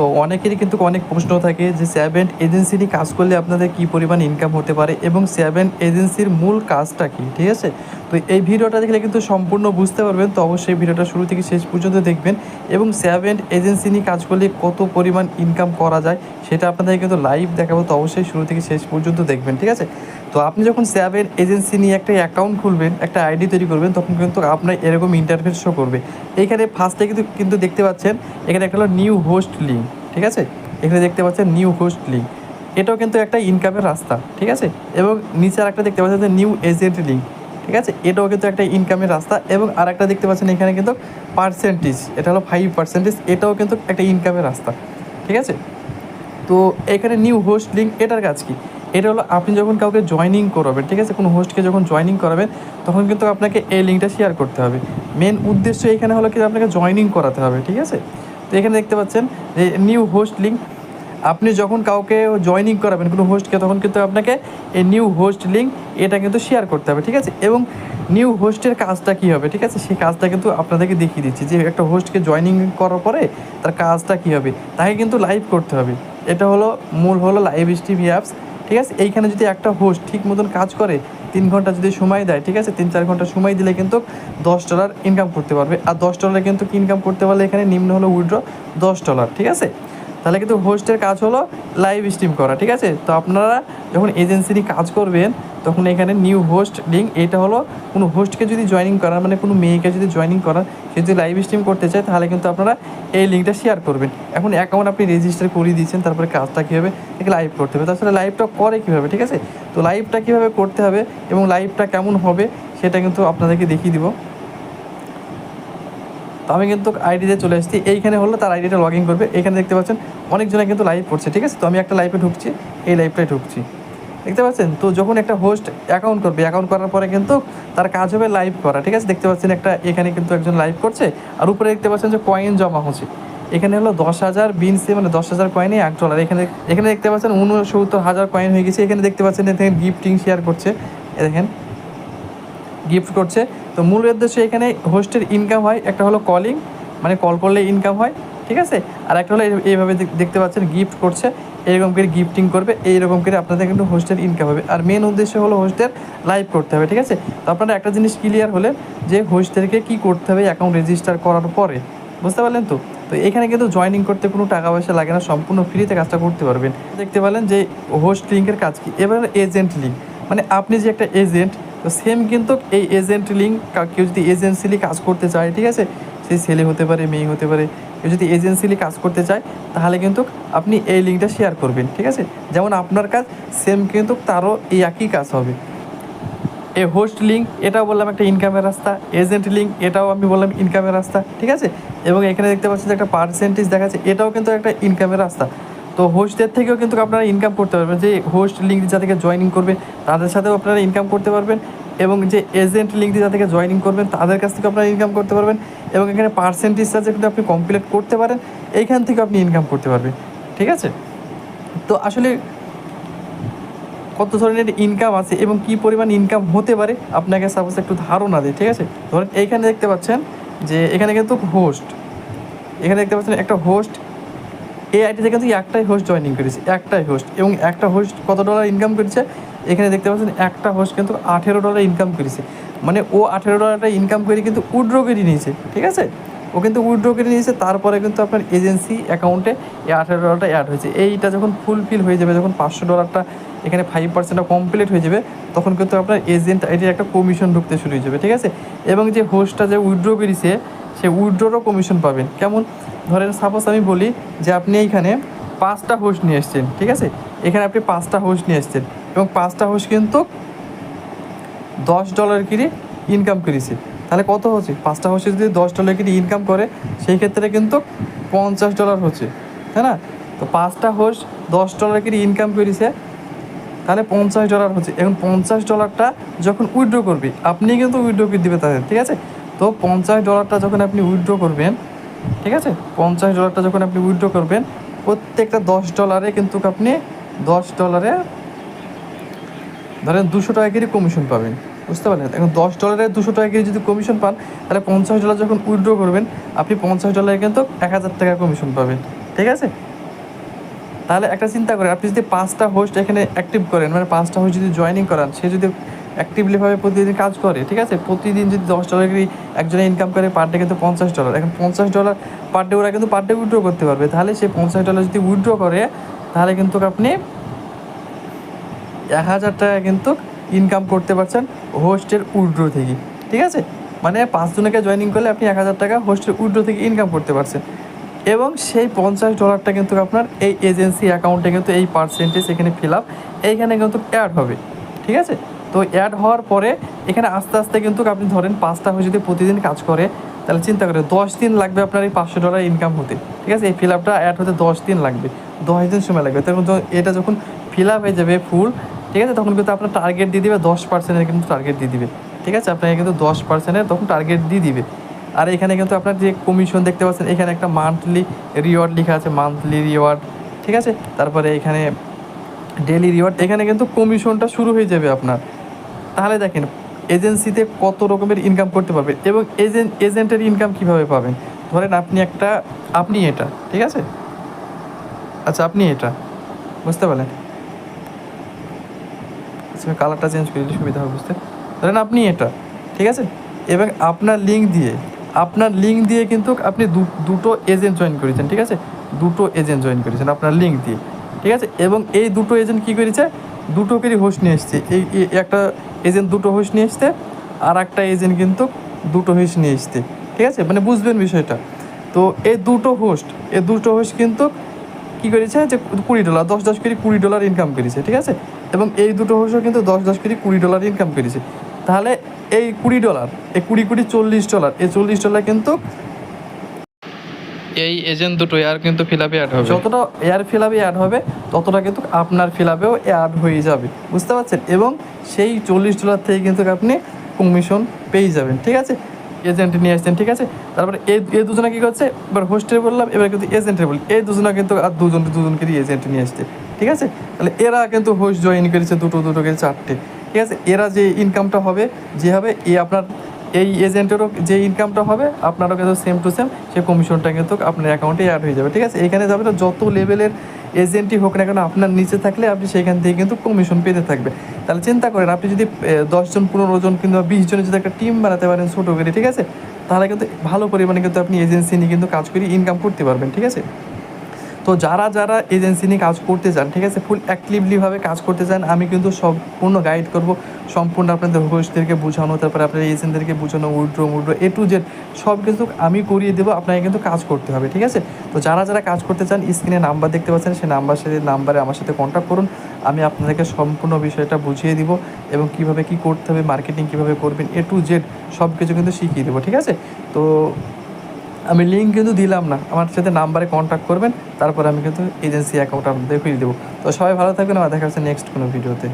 তো অনেকেরই কিন্তু অনেক প্রশ্ন থাকে যে সেভেন্ট এজেন্সি নিয়ে কাজ করলে আপনাদের কী পরিমাণ ইনকাম হতে পারে এবং সেভেন্ট এজেন্সির মূল কাজটা কী, ঠিক আছে। তো এই ভিডিওটা দেখলে কিন্তু সম্পূর্ণ বুঝতে পারবেন, তো অবশ্যই ভিডিওটা শুরু থেকে শেষ পর্যন্ত দেখবেন এবং সেভেন্ট এজেন্সি নিয়ে কাজ করলে কত পরিমাণ ইনকাম করা যায় সেটা আপনাদের কিন্তু লাইভ দেখাবো, তো অবশ্যই শুরু থেকে শেষ পর্যন্ত দেখবেন, ঠিক আছে। তো আপনি যখন সেভেন্ট এজেন্সি নিয়ে একটা অ্যাকাউন্ট খুলবেন, একটা আইডি তৈরি করবেন, তখন কিন্তু আপনার এরকম ইন্টারফেস শো করবে। এইখানে ফার্স্টে কিন্তু দেখতে পাচ্ছেন এখানে একটা হলো নিউ হোস্ট লিঙ্ক, ঠিক আছে। এখানে দেখতে পাচ্ছেন নিউ হোস্ট লিঙ্ক, এটাও কিন্তু একটা ইনকামের রাস্তা, ঠিক আছে। এবং নিচে আরেকটা দেখতে পাচ্ছেন যে নিউ এজেন্ট লিঙ্ক, ঠিক আছে, এটাও কিন্তু একটা ইনকামের রাস্তা। এবং আরেকটা দেখতে পাচ্ছেন এখানে কিন্তু পার্সেন্টেজ, এটা হলো 5%, এটাও কিন্তু একটা ইনকামের রাস্তা, ঠিক আছে। তো এখানে নিউ হোস্ট লিঙ্ক এটার কাজ কি? এটা হলো আপনি যখন কাউকে জয়েনিং করাবেন, ঠিক আছে, কোনো হোস্টকে যখন জয়েনিং করাবেন তখন কিন্তু আপনাকে এই লিঙ্কটা শেয়ার করতে হবে। মেন উদ্দেশ্য এখানে হলো কি আপনাকে জয়েনিং করাতে হবে, ঠিক আছে। তো এখানে দেখতে পাচ্ছেন যে নিউ হোস্ট লিঙ্ক, আপনি যখন কাউকে জয়েনিং করাবেন কোনো হোস্টকে, তখন কিন্তু আপনাকে এই নিউ হোস্ট লিঙ্ক এটা কিন্তু শেয়ার করতে হবে, ঠিক আছে। এবং নিউ হোস্টের কাজটা কী হবে, ঠিক আছে, সেই কাজটা কিন্তু আপনাদেরকে দেখিয়ে দিচ্ছি যে একটা হোস্টকে জয়েনিং করার পরে তার কাজটা কী হবে, তাকে কিন্তু লাইভ করতে হবে। এটা হলো মূল হলো লাইভ স্ট্রিম অ্যাপস, ঠিক আছে। এইখানে যদি একটা হোস্ট ঠিক মতন কাজ করে 3 ঘন্টা যদি সময় দেয়, ঠিক আছে, 3-4 ঘন্টা সময় দিলে কিন্তু $10 ইনকাম করতে পারবে। আর $10 কিন্তু ইনকাম করতে পারলে এখানে নিম্ন হলো উইথড্র $10, ঠিক আছে। তাহলে কিন্তু হোস্টের কাজ হলো লাইভ স্ট্রিম করা, ঠিক আছে। তো আপনারা যখন এজেন্সি নিয়ে কাজ করবেন তখন এখানে নিউ হোস্ট লিঙ্ক, এটা হলো কোনো হোস্টকে যদি জয়েনিং করার, মানে কোনো মেয়েকে যদি জয়েনিং করার, সে যদি লাইভ স্ট্রিম করতে চায় তাহলে কিন্তু আপনারা এই লিঙ্কটা শেয়ার করবেন। এখন অ্যাকাউন্ট আপনি রেজিস্টার করিয়ে দিয়েছেন, তারপরে কাজটা কীভাবে একে লাইভ করতে হবে, তাছাড়া লাইভটা করে কীভাবে, ঠিক আছে। তো লাইভটা কীভাবে করতে হবে এবং লাইভটা কেমন হবে সেটা কিন্তু আপনাদেরকে দেখিয়ে দিব। তো আমি কিন্তু আইডিতে চলে আসছি, এইখানে হলো তার আইডিটা লগ ইন করবে। এখানে দেখতে পাচ্ছেন অনেকজনে কিন্তু লাইভ করছে, ঠিক আছে। তো আমি একটা লাইভে ঢুকছি, এই লাইভটায় ঢুকছি, দেখতে পাচ্ছেন। তো যখন একটা হোস্ট অ্যাকাউন্ট করবে, অ্যাকাউন্ট করার পরে কিন্তু তার কাজ হবে লাইভ করা, ঠিক আছে। দেখতে পাচ্ছেন একটা এখানে কিন্তু একজন লাইভ করছে, আর উপরে দেখতে পাচ্ছেন যে কয়েন জমা হচ্ছে। এখানে হলো 10,000 বিনসি, মানে 10,000 কয়েনে $1। এখানে দেখতে পাচ্ছেন 69,000 কয়েন হয়ে গেছে। এখানে দেখতে পাচ্ছেন এখানে গিফটিং শেয়ার করছে, দেখেন গিফট করছে। তো মূল উদ্দেশ্য এখানে হোস্টের ইনকাম হয়, একটা হলো কলিং, মানে কল করলে ইনকাম হয়, ঠিক আছে। আর একটা হলো এইভাবে দেখতে পাচ্ছেন গিফট করছে, এইরকম করে গিফটিং করবে, এইরকম করে আপনাদের কিন্তু হোস্টের ইনকাম হবে। আর মেন উদ্দেশ্য হলো হোস্টের লাইভ করতে হবে, ঠিক আছে। তো আপনারা একটা জিনিস ক্লিয়ার হলেন যে হোস্টদেরকে কী করতে হবে অ্যাকাউন্ট রেজিস্টার করার পরে, বুঝতে পারলেন তো। তো এখানে কিন্তু জয়েনিং করতে কোনো টাকা পয়সা লাগে না, সম্পূর্ণ ফ্রিতে কাজটা করতে পারবেন। দেখতে পেলেন যে হোস্ট লিঙ্কের কাজ কি। এবার এজেন্ট লিঙ্ক, মানে আপনি যে একটা এজেন্ট, তো সেম কিন্তু এই এজেন্ট লিঙ্ক কেউ যদি এজেন্সিলি কাজ করতে চায়, ঠিক আছে, সে ছেলে হতে পারে, মেয়ে হতে পারে, কেউ যদি এজেন্সিলি কাজ করতে চায় তাহলে কিন্তু আপনি এই লিঙ্কটা শেয়ার করবেন, ঠিক আছে। যেমন আপনার কাজ সেম কিন্তু তারও এই একই কাজ হবে। এই হোস্ট লিঙ্ক এটাও বললাম একটা ইনকামের রাস্তা, এজেন্ট লিঙ্ক এটাও আমি বললাম ইনকামের রাস্তা, ঠিক আছে। এবং এখানে দেখতে পাচ্ছেন যে একটা পার্সেন্টেজ দেখাচ্ছে, এটাও কিন্তু একটা ইনকামের রাস্তা। তো হোস্টের থেকেও কিন্তু আপনারা ইনকাম করতে পারবেন, যে হোস্ট লিঙ্ক যাদেরকে জয়েনিং করবে তাদের সাথেও আপনারা ইনকাম করতে পারবেন, এবং যে এজেন্ট লিঙ্ক দিয়ে যাদেরকে জয়েনিং করবেন তাদের কাছ থেকে আপনারা ইনকাম করতে পারবেন। এবং এখানে পার্সেন্টেজটা যদি আপনি কমপ্লিট করতে পারেন এইখান থেকে আপনি ইনকাম করতে পারবেন, ঠিক আছে। তো আসলে কত ধরনের ইনকাম আছে এবং কী পরিমাণ ইনকাম হতে পারে আপনাকে সাপোজ একটু ধারণা দিই, ঠিক আছে। ধরেন এইখানে দেখতে পাচ্ছেন যে এখানে কিন্তু হোস্ট, এখানে দেখতে পাচ্ছেন একটা হোস্ট, এই আইডিতে কিন্তু একটাই হোস্ট জয়েনিং করেছে, একটাই হোস্ট, এবং একটা হোস্ট কত ডলার ইনকাম করেছে এখানে দেখতে পাচ্ছেন একটা হোস্ট কিন্তু $18 ইনকাম করেছে। মানে ও $18 ইনকাম করে কিন্তু উইথড্র করে নিয়েছে, ঠিক আছে। ও কিন্তু উইথড্র করে নিয়েছে, তারপরে কিন্তু আপনার এজেন্সি অ্যাকাউন্টে এই $18 অ্যাড হয়েছে। এইটা যখন ফুলফিল হয়ে যাবে, যখন $500 এখানে 5% কমপ্লিট হয়ে যাবে, তখন কিন্তু আপনার এজেন্ট আইডির একটা কমিশন ঢুকতে শুরু হয়ে যাবে, ঠিক আছে। এবং যে হোস্টটা যে উইথড্র করেছে সে উইথড্ররও কমিশন পাবেন। কেমন? ধরেন সাপোজ আমি বলি যে আপনি এইখানে 5টা হোস্ট নিয়ে এসছেন, ঠিক আছে। এখানে আপনি 5টা হোস্ট নিয়ে এসছেন এবং 5টা হোস্ট কিন্তু $10 করে ইনকাম করেছে। তাহলে কত হচ্ছে? 5টা হোস্ট যদি $10 করে ইনকাম করে সেই ক্ষেত্রে কিন্তু $50 হচ্ছে, তাই না? তো 5টা হোস্ট $10 করে ইনকাম করেছে, তাহলে $50 হচ্ছে। এখন $50টা যখন উইথড্র করবে আপনি কিন্তু উইথড্র করে দেবে তাদের, ঠিক আছে। তো $50টা যখন আপনি উইথড্র করবেন, ঠিক আছে, $50টা যখন আপনি উইথড্র করবেন, প্রত্যেকটা $10 কিন্তু আপনি $10 ধরেন $200 করে কমিশন পাবেন, বুঝতে পারলেন। এখন $10 $200 করে যদি কমিশন পান তাহলে $50 যখন উইথড্র করবেন আপনি $50 কিন্তু $1,000 কমিশন পাবেন, ঠিক আছে। তাহলে একটা চিন্তা করেন, আপনি যদি 5টা হোস্ট এখানে অ্যাক্টিভ করেন, মানে 5টা হোস্ট যদি জয়েনিং করান, সে যদি অ্যাক্টিভলিভাবে প্রতিদিন কাজ করে, ঠিক আছে, প্রতিদিন যদি $10 করে একজনে ইনকাম করে, পার ডে কিন্তু $50। এখন $50 পার ডে, ওরা কিন্তু পার ডে উইথড্র করতে পারবে। তাহলে সে $50 যদি উইথড্র করে, তাহলে কিন্তু আপনি 1000 টাকা কিন্তু ইনকাম করতে পারছেন হোস্টের উইথড্র থেকে, ঠিক আছে। মানে 5 জনকে জয়েনিং করলে আপনি 1000 টাকা হোস্টের উইথড্র থেকে ইনকাম করতে পারছেন। এবং সেই $50 কিন্তু আপনার এই এজেন্সি অ্যাকাউন্টে কিন্তু এই পার্সেন্টেজ এখানে ফিল আপ এইখানে কিন্তু অ্যাড হবে, ঠিক আছে। তো অ্যাড হওয়ার পরে এখানে আস্তে আস্তে কিন্তু আপনি ধরেন 5টা হয়ে যদি প্রতিদিন কাজ করে, তাহলে চিন্তা করে 10 দিন লাগবে আপনার এই $500 ইনকাম হতে, ঠিক আছে। এই ফিল আপটা অ্যাড হতে 10 দিন লাগবে, 10 দিন সময় লাগবে। তখন তো এটা যখন ফিল আপ হয়ে যাবে ফুল, ঠিক আছে, তখন কিন্তু আপনার টার্গেট দিয়ে দিবে 10%-এর কিন্তু টার্গেট দিয়ে দিবে, ঠিক আছে। আপনাকে কিন্তু 10%-এর তখন টার্গেট দিয়ে দিবে। আর এখানে কিন্তু আপনার যে কমিশন দেখতে পাচ্ছেন, এখানে একটা মান্থলি রিওয়ার্ড লেখা আছে, মান্থলি রিওয়ার্ড, ঠিক আছে। তারপরে এখানে ডেলি রিওয়ার্ড, এখানে কিন্তু কমিশনটা শুরু হয়ে যাবে আপনার। তাহলে দেখেন এজেন্সিতে কত রকমের ইনকাম করতে পারবেন এবং এজেন্টের ইনকাম কিভাবে পাবেন। ধরেন আপনি এটা, ঠিক আছে, আচ্ছা আপনি এটা বুঝতে পারলেন, আচ্ছা কালারটা চেঞ্জ করে দিলে সুবিধা হবে বুঝতে। ধরেন আপনি এটা, ঠিক আছে, এবং আপনার লিঙ্ক দিয়ে কিন্তু আপনি দুটো এজেন্ট জয়েন করেছেন, ঠিক আছে, দুটো এজেন্ট জয়েন করেছেন আপনার লিঙ্ক দিয়ে, ঠিক আছে। এবং এই দুটো এজেন্ট কী করেছে, দুটো করে হোস্ট নিয়ে এসছে। এই একটা এজেন্ট দুটো হোস্ট নিয়ে এসছে, আর একটা এজেন্ট কিন্তু দুটো হোস্ট নিয়ে এসছে, ঠিক আছে, মানে বুঝবেন বিষয়টা। তো এই দুটো হোস্ট কিন্তু কী করেছে যে $20, 10 করে $20 ইনকাম করেছে, ঠিক আছে। এবং এই দুটো হোস্টও কিন্তু 10 করে $20 ইনকাম করেছে। তাহলে এই $20, এই 20 $40, এই $40 কিন্তু এই এজেন্ট দুটো এয়ার কিন্তু ফিল আপে অ্যাড হবে। যতটা এয়ার ফিল আপে অ্যাড হবে, ততটা কিন্তু আপনার ফিল আপেও অ্যাড হয়ে যাবে, বুঝতে পারছেন। এবং সেই $40 থেকে কিন্তু আপনি কমিশন পেয়ে যাবেন, ঠিক আছে। এজেন্ট নিয়ে আসছেন, ঠিক আছে। তারপরে এই দুজনে কী করছে, এবার হোস্টের বললাম, এবার কিন্তু এজেন্টের বলি, এই দুজনে কিন্তু আর দুজনকে এজেন্ট নিয়ে আসছে, ঠিক আছে। তাহলে এরা কিন্তু হোস্ট জয়েন করেছে দুটো করে 4টে, ঠিক আছে। এরা যে ইনকামটা হবে, যে হবে আপনার এই এজেন্টেরও যে ইনকামটা হবে, আপনারও কিন্তু সেম টু সেম সেই কমিশনটা কিন্তু আপনার অ্যাকাউন্টে অ্যাড হয়ে যাবে, ঠিক আছে। এখানে যাবে না, যত লেভেলের এজেন্টই হোক না কেন, আপনার নিচে থাকলে আপনি সেখান থেকে কিন্তু কমিশন পেতে থাকবে। তাহলে চিন্তা করেন, আপনি যদি 10 জন 15 জন কিংবা 20 জনের যদি একটা টিম বানাতে পারেন ছোটো করে, ঠিক আছে, তাহলে কিন্তু ভালো পরিমাণে কিন্তু আপনি এজেন্সি নিয়ে কিন্তু কাজ করে ইনকাম করতে পারবেন, ঠিক আছে। তো যারা এজেন্সি নিয়ে কাজ করতে চান, ঠিক আছে, ফুল অ্যাক্টিভলিভাবে কাজ করতে চান, আমি কিন্তু সম্পূর্ণ গাইড করব, সম্পূর্ণ আপনাদের হোস্টদেরকে বোঝানো, তারপরে আপনার এজেন্টদেরকে বোঝানো, উইথড্র এ টু জেড সব কিন্তু আমি করিয়ে দেবো। আপনাকে কিন্তু কাজ করতে হবে, ঠিক আছে। তো যারা কাজ করতে চান, স্ক্রিনে নাম্বার দেখতে পাচ্ছেন, সেই নাম্বারে আমার সাথে কন্ট্যাক্ট করুন। আমি আপনাদেরকে সম্পূর্ণ বিষয়টা বুঝিয়ে দিব এবং কীভাবে কী করতে হবে, মার্কেটিং কীভাবে করবেন, এ টু জেড সব কিছু কিন্তু শিখিয়ে দেবো, ঠিক আছে। তো আমি লিঙ্ক কিন্তু দিলাম না, আমার সাথে নাম্বারে কন্ট্যাক্ট করবেন, তারপর আমি কিন্তু এজেন্সি অ্যাকাউন্ট আপনাদের খুলে দেবো। তো সবাই ভালো থাকবেন, আমার দেখা হচ্ছে নেক্সট কোনো ভিডিওতে।